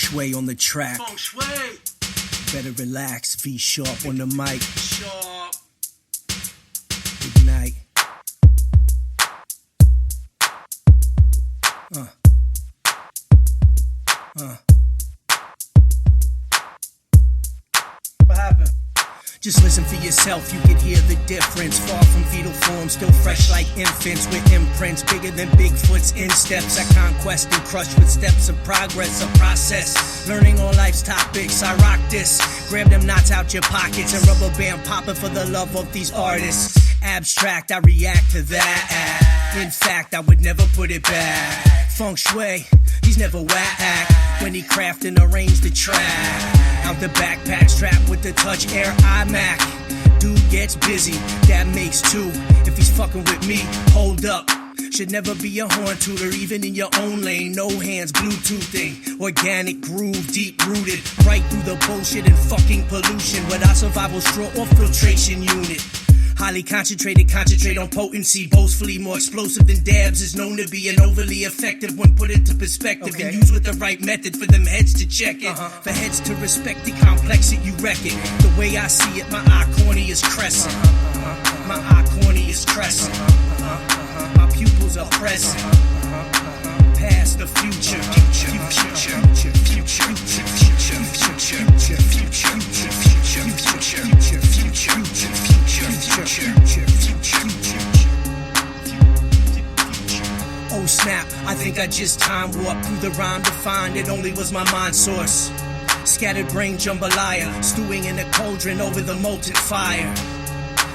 Shui on the track. Feng Shui. Better relax. V sharp on the mic. Sharp. Good night. What happened? Just listen for yourself, you can hear the difference. Far from fetal form, still fresh like infants, with imprints bigger than Bigfoot's insteps. I conquest and crush with steps of progress, a process. Learning all life's topics, I rock this. Grab them knots out your pockets and rubber band popping for the love of these artists. Abstract, I react to that. In fact, I would never put it back. Feng Shui, he's never whack. When he craft and arrange the track. Out the backpack strapped with the Touch Air iMac. Dude gets busy, that makes two. If he's fucking with me, hold up. Should never be a horn tutor, even in your own lane. No hands, Bluetoothing. Organic groove, deep rooted. Right through the bullshit and fucking pollution. With our survival straw or filtration unit. Highly concentrated, concentrate on potency. Boastfully more explosive than dabs. Is known to be an overly effective when put into perspective. And used with the right method for them heads to check it. For heads to respect it, complex it, you wreck it. The way I see it, my eye corny is crescent. My eye corny is crescent. My pupils are present. Past the future. Oh snap, I think I just time warped through the rhyme to find it only was my mind source. Scattered brain jambalaya, stewing in a cauldron over the molten fire.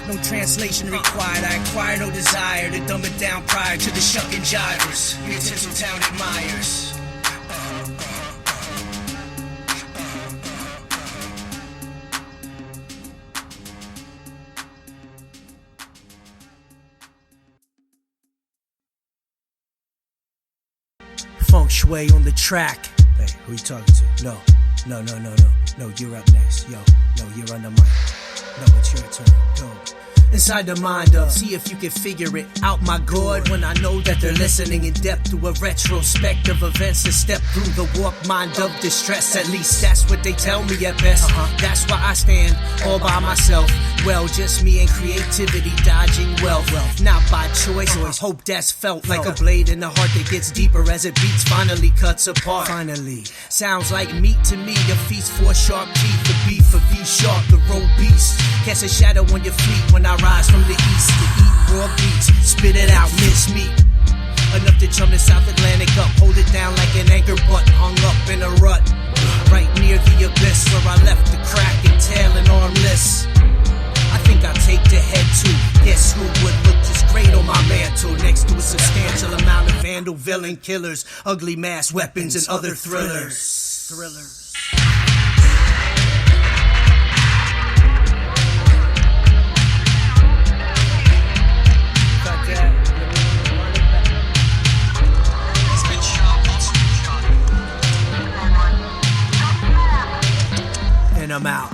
No translation required, I acquire no desire to dumb it down prior to the shucking jivers. Your Tinseltown admires. Feng Shui on the track. Hey, who you talking to? No, you're up next. No, you're on the mic. No, it's your turn. Go. Inside the mind of, see if you can figure it out, my God. When I know that they're listening in depth to a retrospect of events that step through the warp mind of distress. At least that's what they tell me at best. That's why I stand all by myself. Well, just me and creativity dodging wealth. Not by choice, hope that's felt like a blade in the heart that gets deeper as it beats, finally cuts apart. Finally, sounds like meat to me, a feast for sharp teeth, the beef of V-Sharp, the road beast. Cast a shadow on your feet when I rise from the east to eat raw beats, spit it out, mince meat. Enough to chum the South Atlantic up, hold it down like an anchor butt, hung up in a rut. Right near the abyss where I left the crack and tail and armless. I think I'll take the head too. Guess who would look just great on my mantle? Next to a substantial amount of vandal villain killers, ugly mass weapons and other thrillers. And I'm out.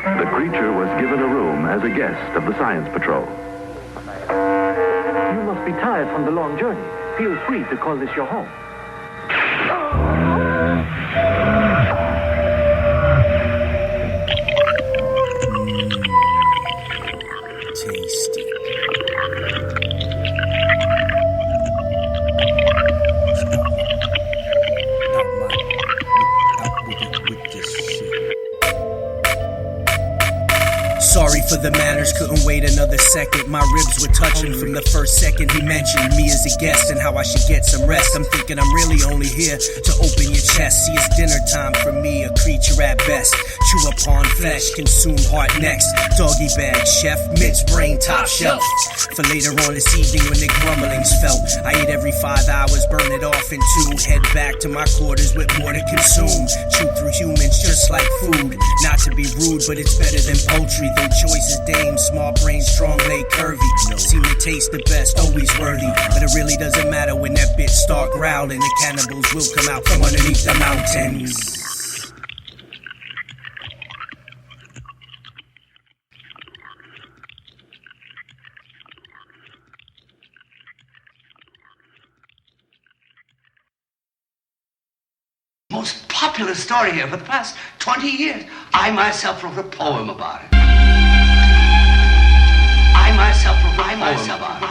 The creature was given a room as a guest of the Science Patrol. You must be tired from the long journey. Feel free to call this your home. Tasty. Sorry for the manners, couldn't wait another second. My ribs were touching from the first second he mentioned me as a guest and how I should get some rest. I'm thinking I'm really only here to open your chest. See, it's dinner time for me, a creature at best. Chew upon flesh, consume heart next. Doggy bag, chef, mince brain, top shelf. For later on this evening when the grumblings felt. I eat every 5 hours, burn it off in 2. Head back to my quarters with more to consume. Chew through humans just like food. Not to be rude, but it's better than poultry. Though choice is dame, system, smart brain, strong, lay curvy. Seem to taste the best, always worthy. But it really doesn't matter when that bitch start growling. The cannibals will come out from underneath the mountains. Most popular story here for the past 20 years. I myself wrote a poem about it. I myself wrote a poem about it.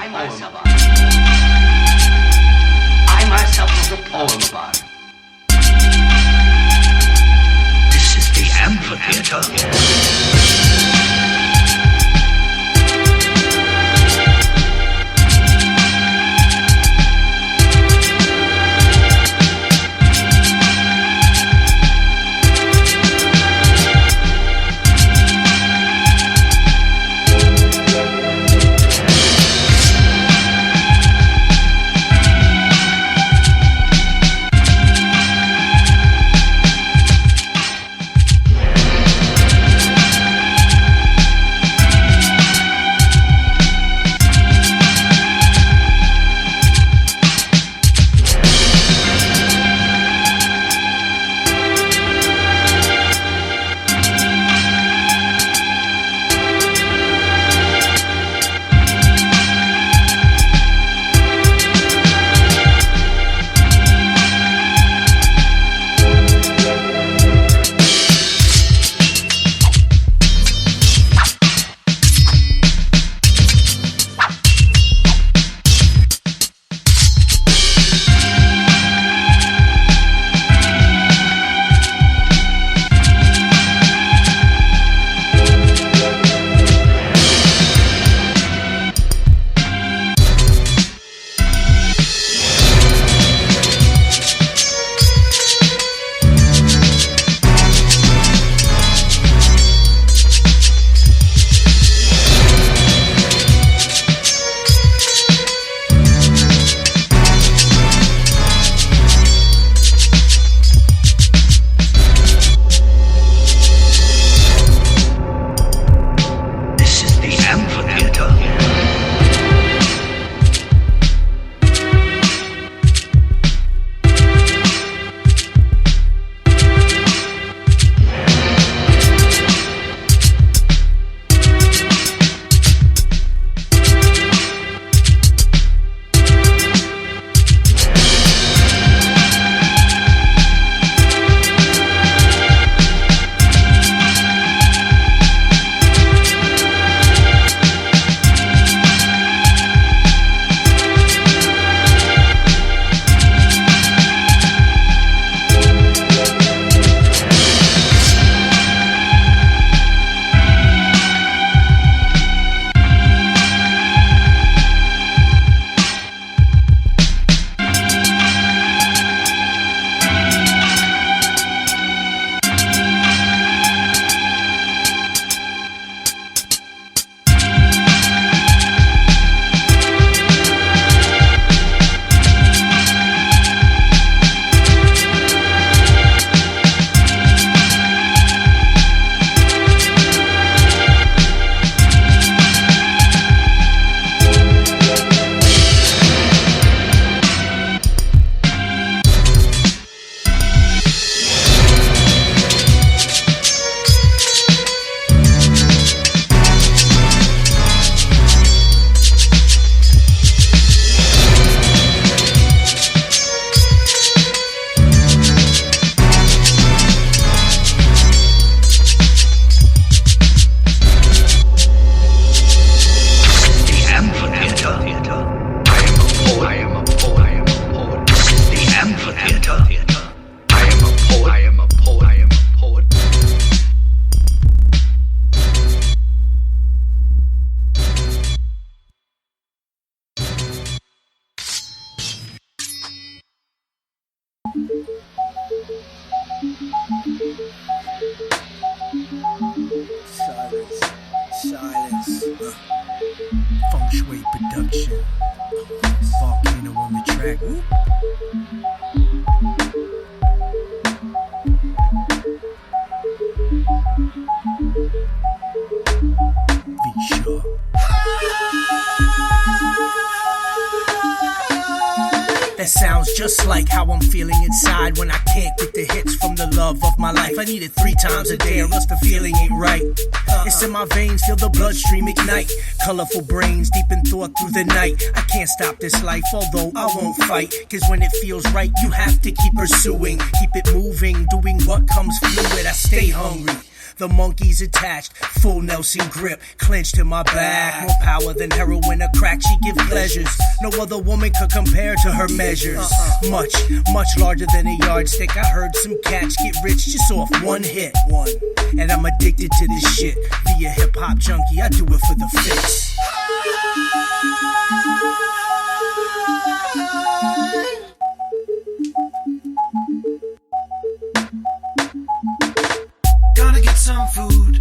I myself wrote a poem about it. This is the amphitheater. Silence. Feng Shui production. Volcano on the track. V That sounds just like how I'm feeling inside when I can't get the hits from the love of my life. I need it 3 times a day or else the feeling ain't right. It's in my veins, feel the bloodstream ignite. Colorful brains, deep in thought through the night. I can't stop this life, although I won't fight. Cause when it feels right, you have to keep pursuing. Keep it moving, doing what comes fluid. I stay hungry. The monkey's attached, full Nelson grip, clenched in my back. More power than heroin or crack, she give pleasures. No other woman could compare to her measures. Much, much larger than a yardstick. I heard some cats get rich just off one hit. And I'm addicted to this shit. Be a hip-hop junkie, I do it for the fix. Gotta get some food.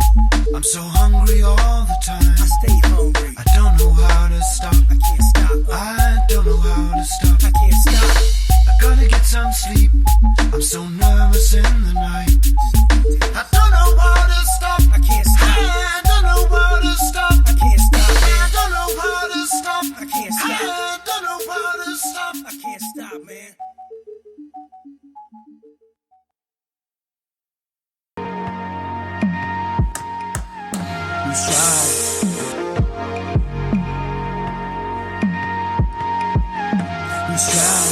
I'm so hungry all the time. I stay hungry. I don't know how to stop. I can't stop. I don't know how to stop. I can't stop. I gotta get some sleep. I'm so nervous in the night. I don't know how to stop. I can't stop. I don't know how to stop. I can't stop, I man. don't know how to stop. I can't stop. I don't know how to stop. I can't stop, man. We strive. We strive.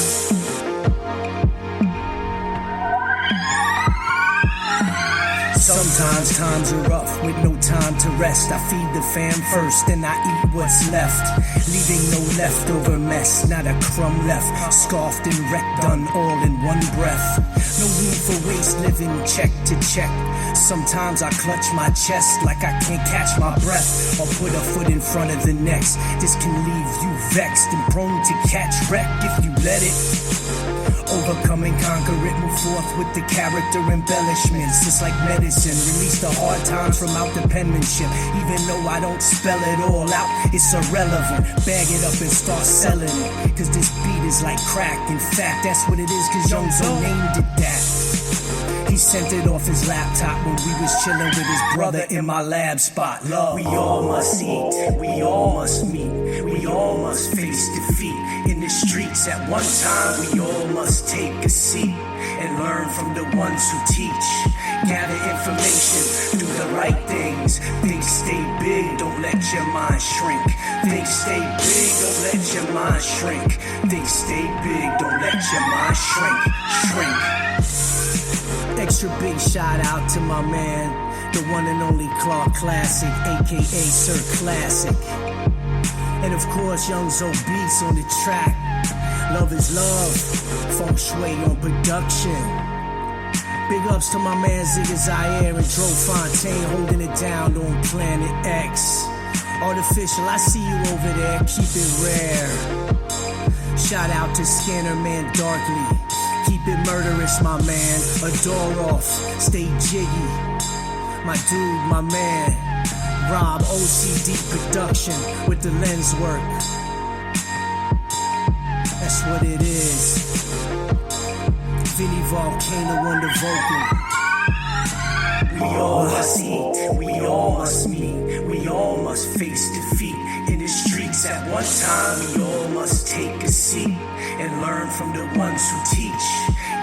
Sometimes times are rough with no time to rest. I feed the fam first, then I eat what's left, leaving no leftover mess, not a crumb left. Scoffed and wrecked, done all in one breath. No room for waste, living check to check. Sometimes I clutch my chest like I can't catch my breath, or put a foot in front of the next. This can leave you vexed and prone to catch wreck if you let it. Overcome and conquer it, move forth with the character embellishments. It's like medicine, release the hard times from out the penmanship. Even though I don't spell it all out, it's irrelevant. Bag it up and start selling it, cause this beat is like crack. In fact, that's what it is, cause Young Zo named it that. He sent it off his laptop when we was chilling with his brother in my lab spot. Love. We all must eat, we all must meet, we all must face defeat. In the streets at one time, we all must take a seat and learn from the ones who teach. Gather information, do the right things. Think stay big, don't let your mind shrink. Think stay big, don't let your mind shrink. Think stay big, don't let your mind shrink. Extra big shout out to my man, the one and only Clark Classic, aka Sir Classic. And of course, Young Zo Beats on the track. Love is love, Feng Shui on production. Big ups to my man Ziggy Zaire and Dro Fontaine holding it down on Planet X. Artificial, I see you over there, keep it rare. Shout out to Scanner Man Darkly. Keep it murderous, my man. Adore off, stay jiggy. My dude, my man. Rob OCD production with the lens work. That's what it is. Vinny Volcano on the vocal. We all must eat, we all must meet, we all must face defeat. In the streets at one time, we all must take a seat and learn from the ones who teach.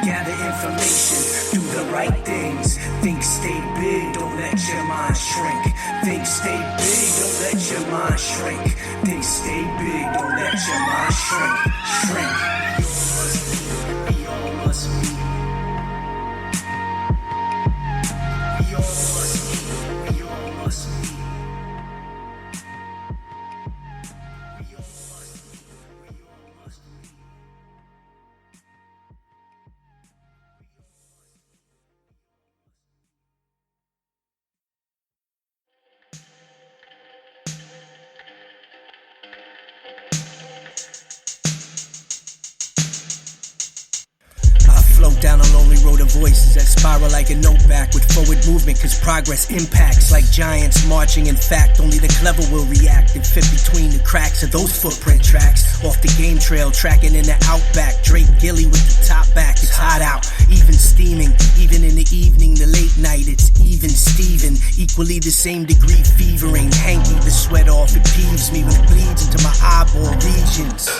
Gather information, do the right things. Think stay big, don't let your mind shrink. Think stay big, don't let your mind shrink. Think stay big, don't let your mind shrink. We all must meet, we all must meet. We all must meet, we all must meet. We all must meet, we all must meet. Float down a lonely road of voices that spiral like a note back with forward movement, cause progress impacts like giants marching. In fact, only the clever will react and fit between the cracks of those footprint tracks. Off the game trail, tracking in the outback. Drake Gilly with the top back. It's hot out, even steaming. Even in the evening, the late night, it's even Steven. Equally the same degree fevering. Hanky the sweat off, it peeves me when it bleeds into my eyeball regions.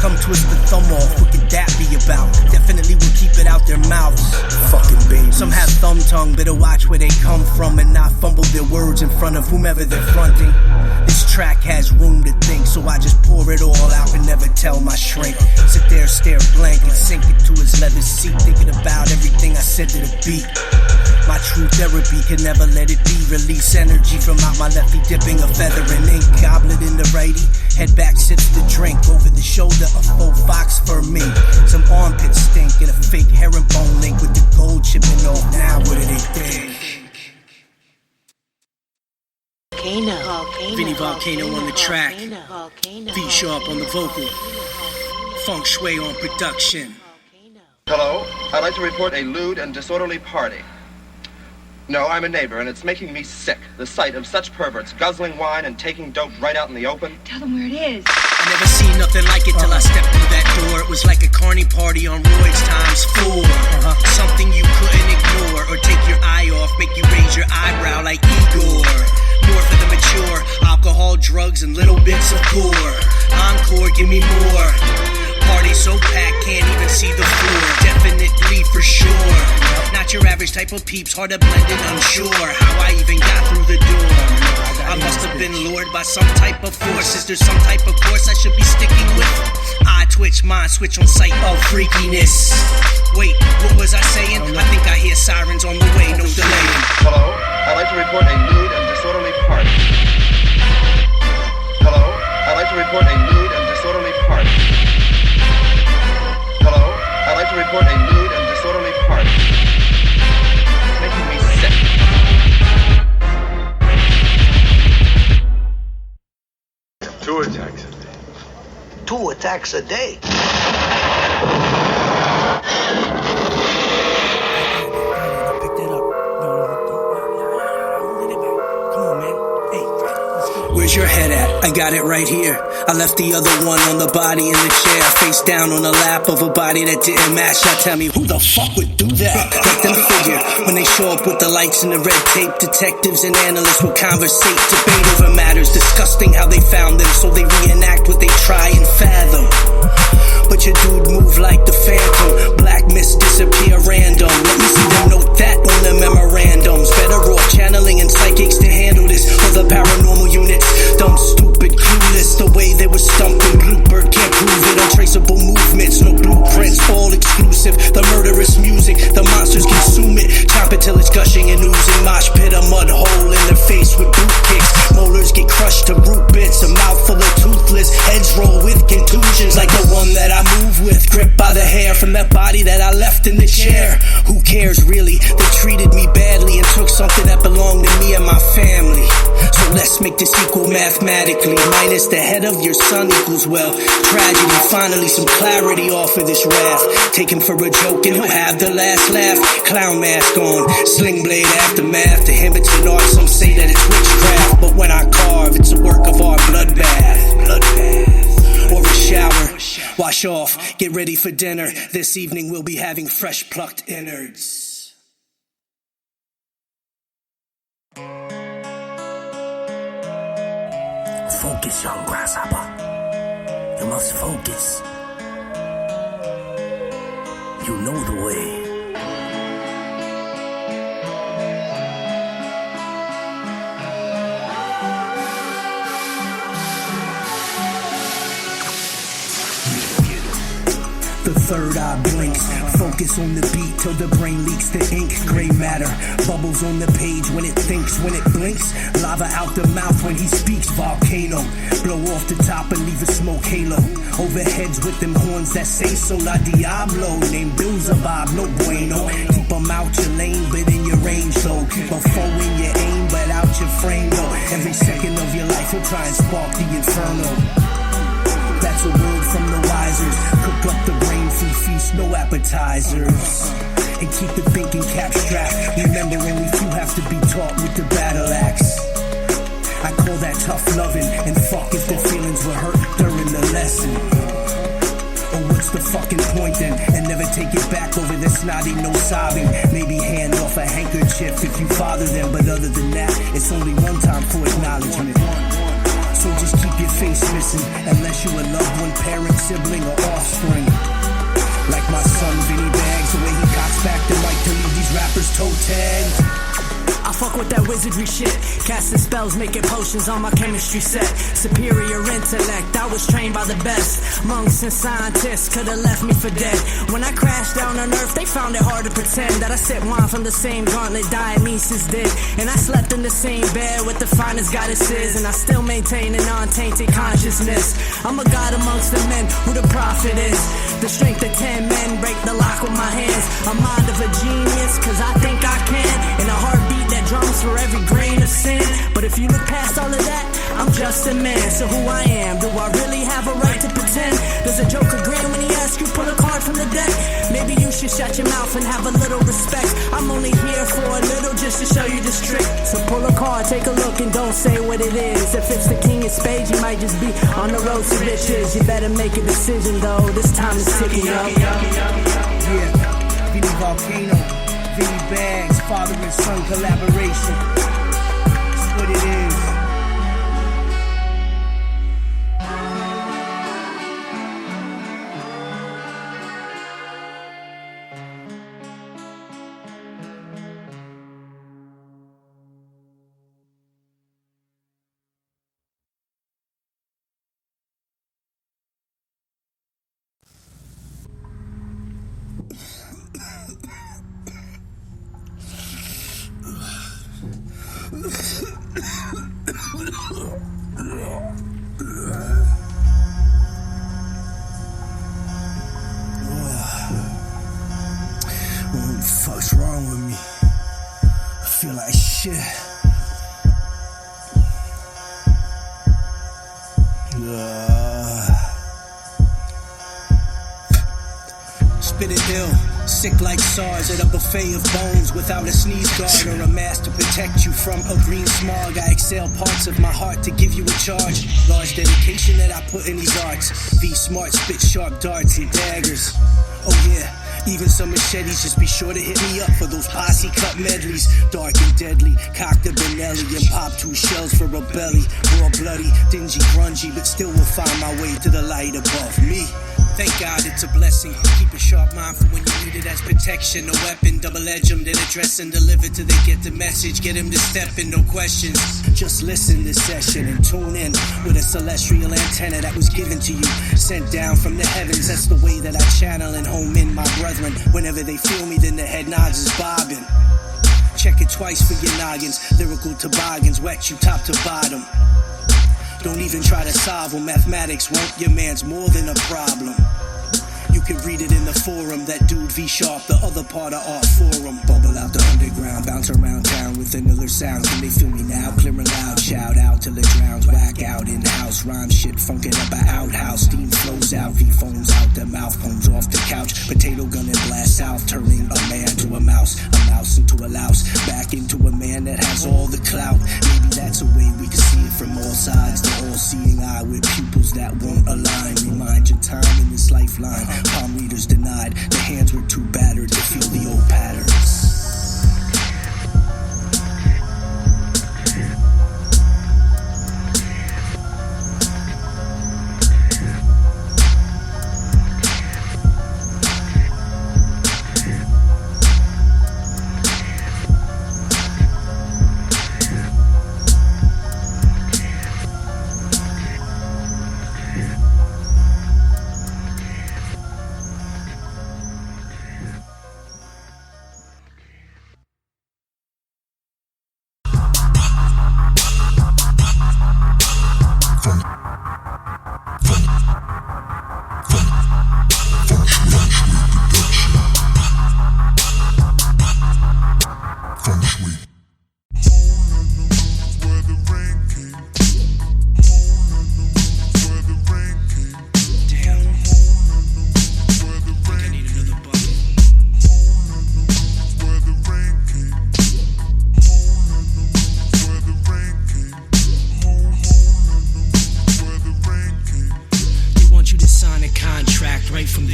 Come twist the thumb off. What could that be about? Definitely will keep it out their mouths. Fucking baby. Some have thumb tongue, better watch where they come from and not fumble their words in front of whomever they're fronting. This track has room to think, so I just pour it all out and never tell my shrink. Sit there, stare blank and sink into his leather seat, thinking about everything I said to the beat. My true therapy can never let it be. Release energy from out my lefty, dipping a feather in ink. Goblet in the righty, head back sips the drink. Over the shoulder, a faux fox for me. Some armpit stink and a fake herringbone link with the gold chipping off. Now what do they think? Vinny Volcano on the track, V Sharp on the vocal, Feng Shui on production. Hello, I'd like to report a lewd and disorderly party. No, I'm a neighbor, and it's making me sick. The sight of such perverts guzzling wine and taking dope right out in the open. Tell them where it is. I never seen nothing like it till I stepped through that door. It was like a carny party on roids times 4. Something you couldn't ignore or take your eye off, make you raise your eyebrow like Igor. More for the mature, alcohol, drugs, and little bits of core. Encore, give me more. Party so packed, can't even see the floor. Definitely for sure. Not your average type of peeps, hard to blend and unsure how I even got through the door. I must have been lured by some type of force. Is there some type of course I should be sticking with? I twitch, mind switch on sight of freakiness. Wait, what was I saying? I think I hear sirens on the way, no delaying. Hello, I'd like to report a lewd and disorderly party. Hello, I'd like to report a lewd and disorderly party. Hello, I'd like to report a lewd and disorderly party. It's making me sick. Two attacks a day. 2 attacks a day. Pick that up. Come on, man. Hey, let's go. Where's your head at? I got it right here. I left the other one on the body in the chair, face down on the lap of a body that didn't match. Now tell me, who the fuck would do that? Let them figure. When they show up with the lights and the red tape, detectives and analysts will conversate, debate over matters disgusting how they found them, so they reenact what they try and fathom. But your dude move like the Phantom. Black mist disappear random. Let me see them note that on the memorandums. Better off channeling and psychics to handle this. For the paranormal units, dumb, stupid, clueless. The way they were stumped and Bluebird can't prove it. Untraceable movements, no blueprints, all exclusive. The murderous music, the monsters consume it. Chomp it till it's gushing and oozing. Mosh pit, a mud hole in their face with boot kicks. Molars get crushed to root bits. A mouthful of toothless heads roll with contusions like the one that I move with, gripped by the hair from that body that I left in the chair. Who cares really? They treated me badly and took something that belonged to me and my family. So let's make this equal mathematically. Minus the head of your son equals, well, tragedy. Finally some clarity off of this wrath. Take him for a joke and he'll have the last laugh. Clown mask on, sling blade aftermath. To him it's an art, some say that it's witchcraft. But when I carve, it's a work of art. Bloodbath, or a shower. Wash off, get ready for dinner. This evening we'll be having fresh plucked innards. Focus, young grasshopper. You must focus. You know the way. The third eye blinks. Focus on the beat till the brain leaks the ink. Gray matter bubbles on the page when it thinks. When it blinks, lava out the mouth when he speaks. Volcano, blow off the top and leave a smoke halo over heads with them horns that say so. La Diablo, named Beelzebub, no bueno. Keep them out your lane, but in your range though. Before in your aim, but out your frame though. Every second of your life will try and spark the inferno. That's a word from the wisers. Cook up the brain food feast, no appetizers. And keep the thinking cap strapped. Remembering we few have to be taught with the battle axe. I call that tough loving. And fuck if the feelings were hurt during the lesson. Or what's the fucking point then? And never take it back over the snotty, no sobbing. Maybe hand off a handkerchief if you father them. But other than that, it's only one time for acknowledgement. So just keep your face missing, unless you a loved one, parent, sibling, or offspring. with that wizardry shit. Casting spells, making potions on my chemistry set. Superior intellect, I was trained by the best. Monks and scientists could've left me for dead. When I crashed down on Earth, they found it hard to pretend that I sipped wine from the same gauntlet Dionysus did. And I slept in the same bed with the finest goddesses, and I still maintain a non-tainted consciousness. I'm a god amongst the men who the prophet is. The strength of 10 men, break the lock with my hands. A mind of a genius, cause I think I can. And a heartbeat that drums for every grain of sin. But if you look past all of that, I'm just a man. So who I am, do I really have a right to pretend? Does a joker grin when he asks you pull a card from the deck? Maybe you should shut your mouth and have a little respect. I'm only here for a little just to show you this trick. So pull a card, take a look and don't say what it is. If it's the king of spades, you might just be on the road to riches. You better make a decision though, this time is ticking up. Yeah, Vinny Volcano, Vinny Bags, father and son collaboration. That's what it is. What the fuck's wrong with me? I feel like shit. Spit it ill, sick like SARS at a buffet of bones without a sneeze guard or a mask to protect you from a green smog. I exhale parts of my heart to give you a charge. Large dedication that I put in these arts. Be smart, spit sharp darts and daggers. Oh yeah, even some machetes, just be sure to hit me up for those posse cut medleys. Dark and deadly, cock the Benelli and pop 2 shells for a belly. Raw bloody, dingy, grungy, but still will find my way to the light above me. Thank God it's a blessing. Keep a sharp mind for when you need it as protection. A weapon, double edge them, then address and deliver till they get the message. Get them to step in, no questions. Just listen this session and tune in with a celestial antenna that was given to you. Sent down from the heavens, that's the way that I channel and home in my brethren. Whenever they feel me, then the head nods is bobbing. Check it twice for your noggins. Lyrical toboggans, wet you top to bottom. Don't even try to solve them. Mathematics won't, your man's more than a problem. You can read it in the forum. That dude V Sharp, the other part of our forum. Bubble out the underground, bounce around town with another sound. Can they feel me now? Clear and loud, shout out till it drowns. Whack out in the house, rhyme shit, funkin' up a outhouse. Steam flows out, V foams out the mouth, homes off the couch. Potato gun and blast south, turning a man to a mouse into a louse, back into a man that has all the clout. Maybe that's a way we can see it from all sides. The all-seeing eye with pupils that won't align. Remind your time in this lifeline. Palm readers denied, the hands were too battered to feel the old patterns.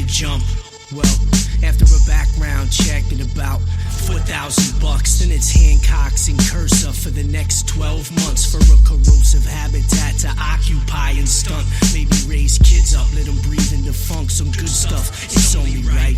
Jump. Well, after a background check and about $4,000, then it's Hancock's and Cursor for the next 12 months for a corrosive habitat to occupy and stunt. Maybe raise kids up, let them breathe in the funk, some good stuff. It's only right.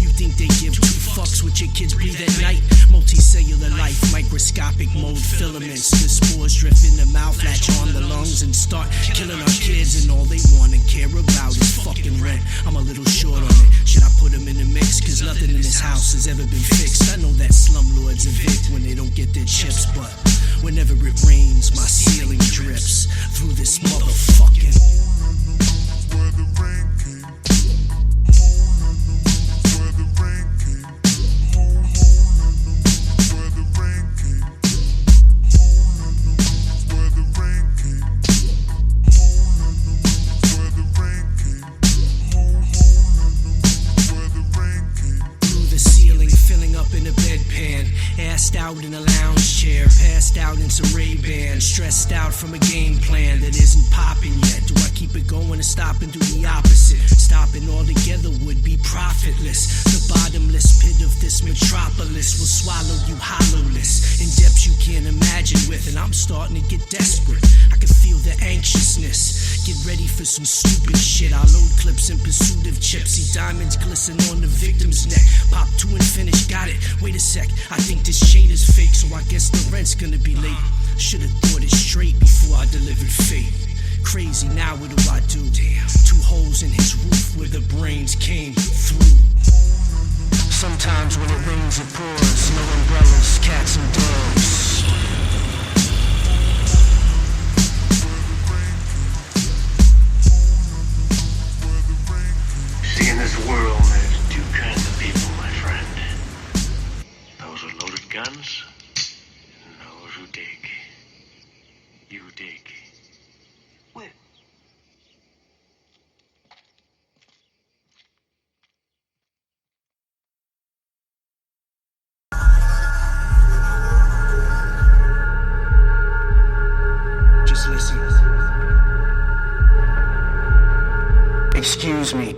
You think they give 2 fucks with your kids breathe at night. Multicellular life, microscopic mold filaments. The spores drift in the mouth, latch on the lungs and start killing our kids. And all they want and care about is fucking rent. I'm a little short on it. Should I put them in the mix? Cause nothing in this house has ever been fixed. I know that slumlords evict when they don't get their chips, but whenever it rains, my ceiling drips through this motherfucking. Out in a lounge chair, passed out in some Ray-Ban, stressed out from a game plan that isn't popping yet. Do I keep it going or stop and do the opposite? Stopping altogether would be profitless. The bottomless pit of this metropolis will swallow you hollowless in depths you can't imagine with, and I'm starting to get desperate. I can feel the anxiousness. Get ready for some stupid shit. I'll load clips in pursuit of chips. See diamonds glisten on the victim's neck. Pop two and finish, got it. Wait a sec, I think this chain is fake, so I guess the rent's gonna be late. Should've thought it straight before I delivered fate. Crazy, now what do I do? Damn. 2 holes in his roof where the brains came through. Sometimes when it rains it pours. No umbrellas, cats and dogs. See, in this world, there's 2 kinds of people, my friend. Those with loaded guns, and those who dig. You dig. Where? Just listen. Excuse me.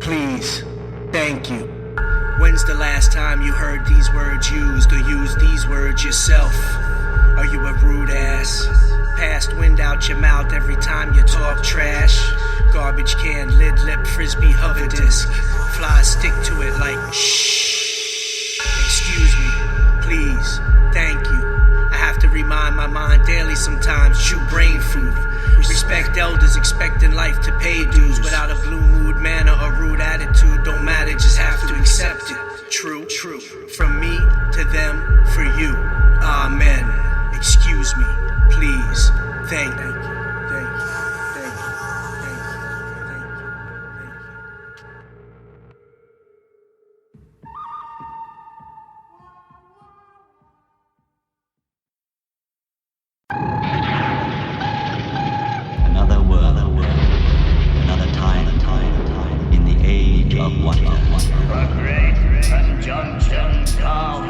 Please. Thank you. When's the last time you heard these words used or used these words yourself? Are you a rude ass? Passed wind out your mouth every time you talk trash. Garbage can, lid, lip, frisbee, hover disc. Flies stick to it like shh. Excuse me. Please. Thank you. I have to remind my mind daily sometimes. Chew brain food. Respect elders, expecting life to pay dues. Without a blue mood, manner, or rude attitude, don't matter, just have to accept it. True, true. From me to them, for you. Amen. Excuse me, please. Thank you. Thank you. Thank you. Thank you. Thank you. Another world, another time, in the age of wonder. The great conjunction comes now.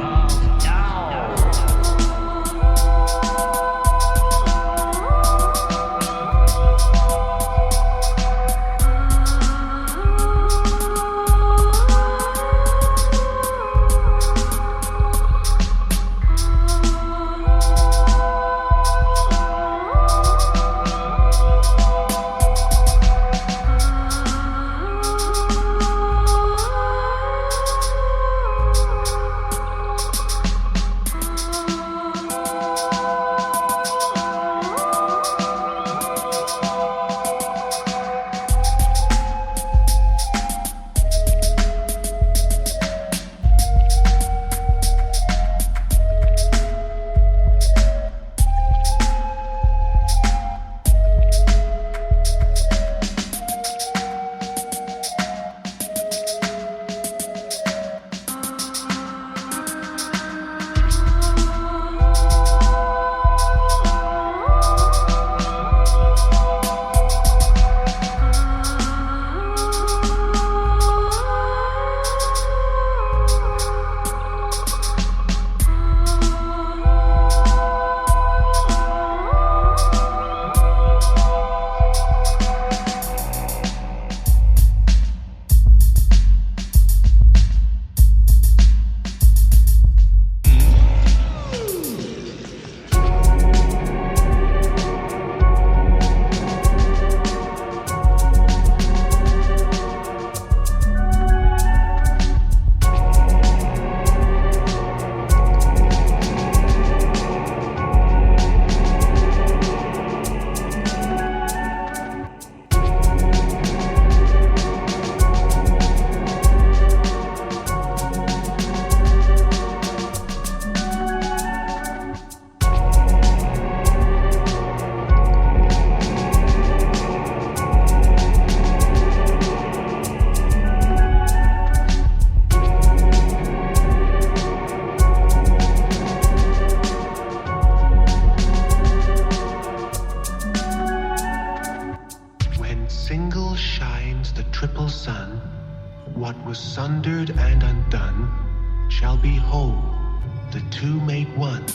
What was sundered and undone shall be whole. The two made one.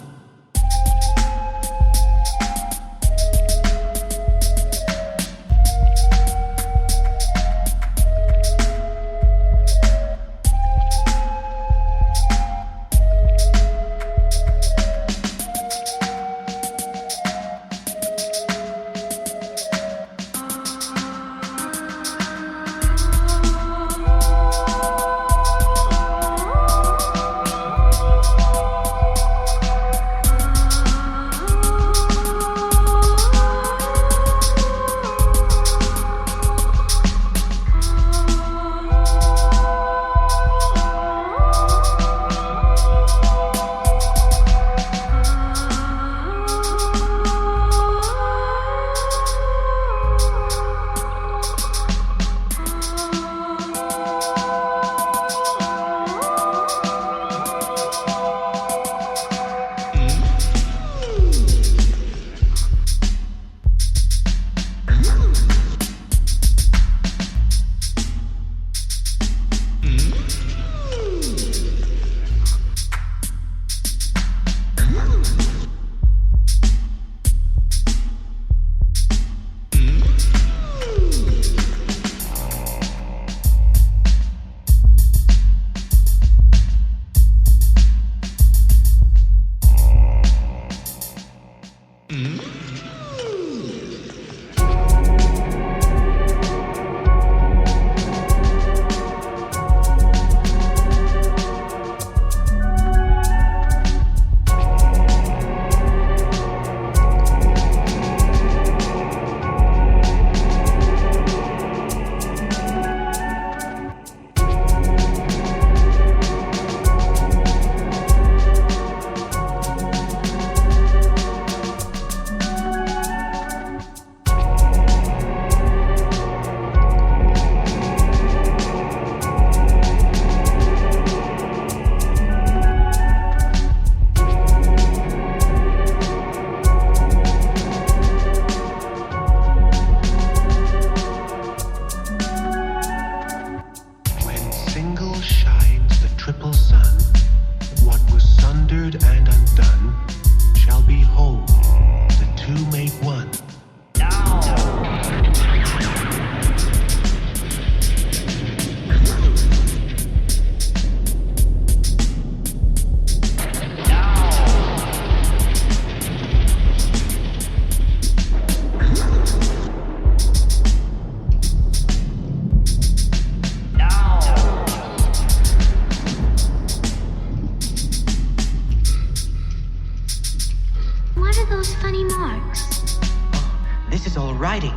those funny marks? Oh, this is all writing.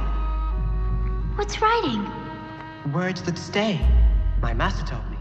What's writing? Words that stay. My master told me.